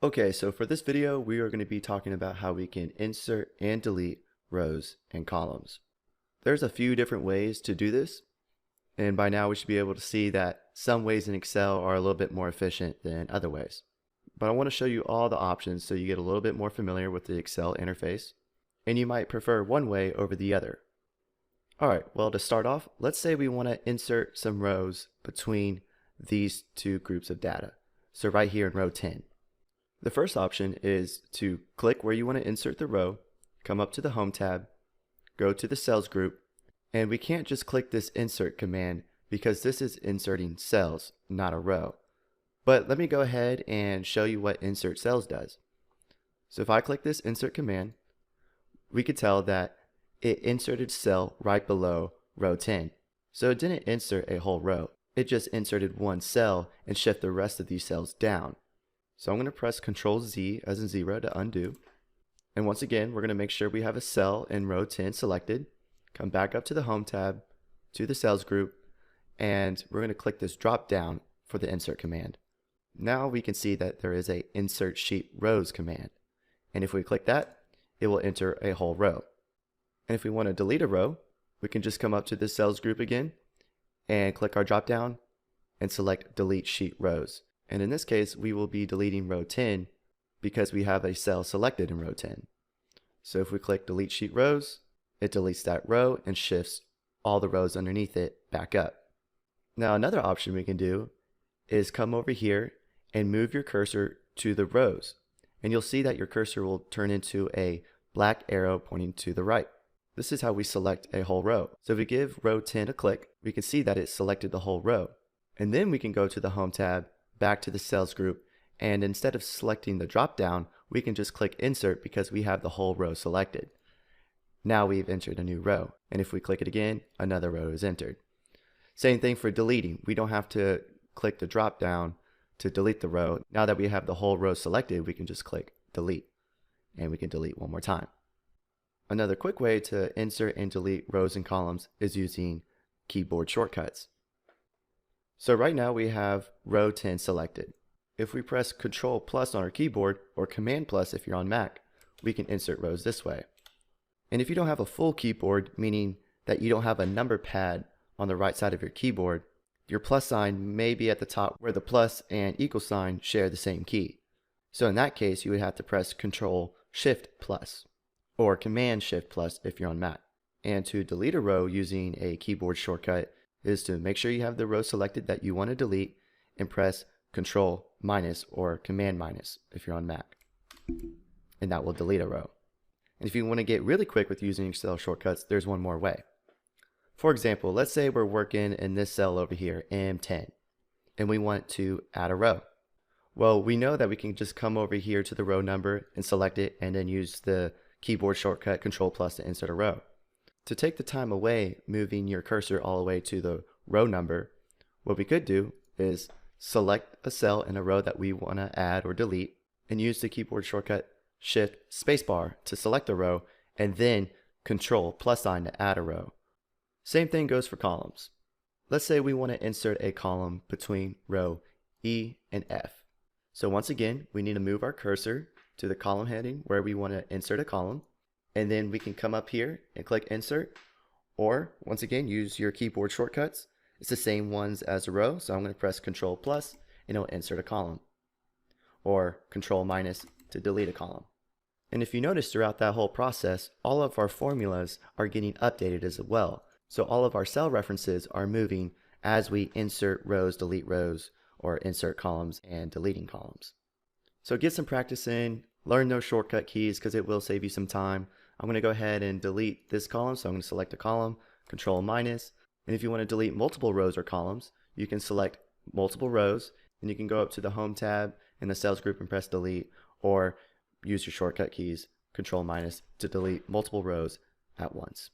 Okay, so for this video, we are going to be talking about how we can insert and delete rows and columns. There's a few different ways to do this, and by now we should be able to see that some ways in Excel are a little bit more efficient than other ways. But I want to show you all the options so you get a little bit more familiar with the Excel interface, and you might prefer one way over the other. Alright, well to start off, let's say we want to insert some rows between these two groups of data. So right here in row 10. The first option is to click where you want to insert the row, come up to the Home tab, go to the Cells group, and we can't just click this Insert command because this is inserting cells, not a row. But let me go ahead and show you what Insert Cells does. So if I click this Insert command, we could tell that it inserted cell right below row 10. So it didn't insert a whole row. It just inserted one cell and shift the rest of these cells down. So I'm going to press Ctrl Z as in 0 to undo. And once again, we're going to make sure we have a cell in row 10 selected. Come back up to the Home tab, to the Cells group, and we're going to click this drop down for the Insert command. Now we can see that there is a Insert Sheet Rows command. And if we click that, it will enter a whole row. And if we want to delete a row, we can just come up to the Cells group again and click our drop down and select Delete Sheet Rows. And in this case, we will be deleting row 10 because we have a cell selected in row 10. So if we click Delete Sheet Rows, it deletes that row and shifts all the rows underneath it back up. Now another option we can do is come over here and move your cursor to the rows. And you'll see that your cursor will turn into a black arrow pointing to the right. This is how we select a whole row. So if we give row 10 a click, we can see that it selected the whole row. And then we can go to the Home tab, back to the Cells group, and instead of selecting the drop down, we can just click Insert because we have the whole row selected. Now we've entered a new row, and if we click it again, another row is entered. Same thing for deleting. We don't have to click the drop down to delete the row. Now that we have the whole row selected, we can just click Delete, and we can delete one more time. Another quick way to insert and delete rows and columns is using keyboard shortcuts. So right now we have row 10 selected. If we press Ctrl plus on our keyboard, or Command plus if you're on Mac, we can insert rows this way. And if you don't have a full keyboard, meaning that you don't have a number pad on the right side of your keyboard, your plus sign may be at the top where the plus and equal sign share the same key. So in that case, you would have to press Ctrl Shift plus, or Command Shift plus if you're on Mac. And to delete a row using a keyboard shortcut is to make sure you have the row selected that you want to delete and press Control minus or Command minus if you're on Mac. And that will delete a row. And if you want to get really quick with using Excel shortcuts, there's one more way. For example, let's say we're working in this cell over here, M10, and we want to add a row. Well, we know that we can just come over here to the row number and select it and then use the keyboard shortcut Control plus to insert a row. To take the time away moving your cursor all the way to the row number, what we could do is select a cell in a row that we want to add or delete and use the keyboard shortcut Shift spacebar to select a row and then Control plus sign to add a row. Same thing goes for columns. Let's say we want to insert a column between row E and F. So once again, we need to move our cursor to the column heading where we want to insert a column. And then we can come up here and click Insert, or once again use your keyboard shortcuts. It's the same ones as a row, so I'm going to press Control plus and it'll insert a column, or Control minus to delete a column. And if you notice throughout that whole process, all of our formulas are getting updated as well. So all of our cell references are moving as we insert rows, delete rows, or insert columns and deleting columns. So get some practice in, learn those shortcut keys because it will save you some time. I'm going to go ahead and delete this column, so I'm going to select a column, Control minus, and if you want to delete multiple rows or columns, you can select multiple rows, and you can go up to the Home tab in the Cells group and press Delete, or use your shortcut keys, Control minus, to delete multiple rows at once.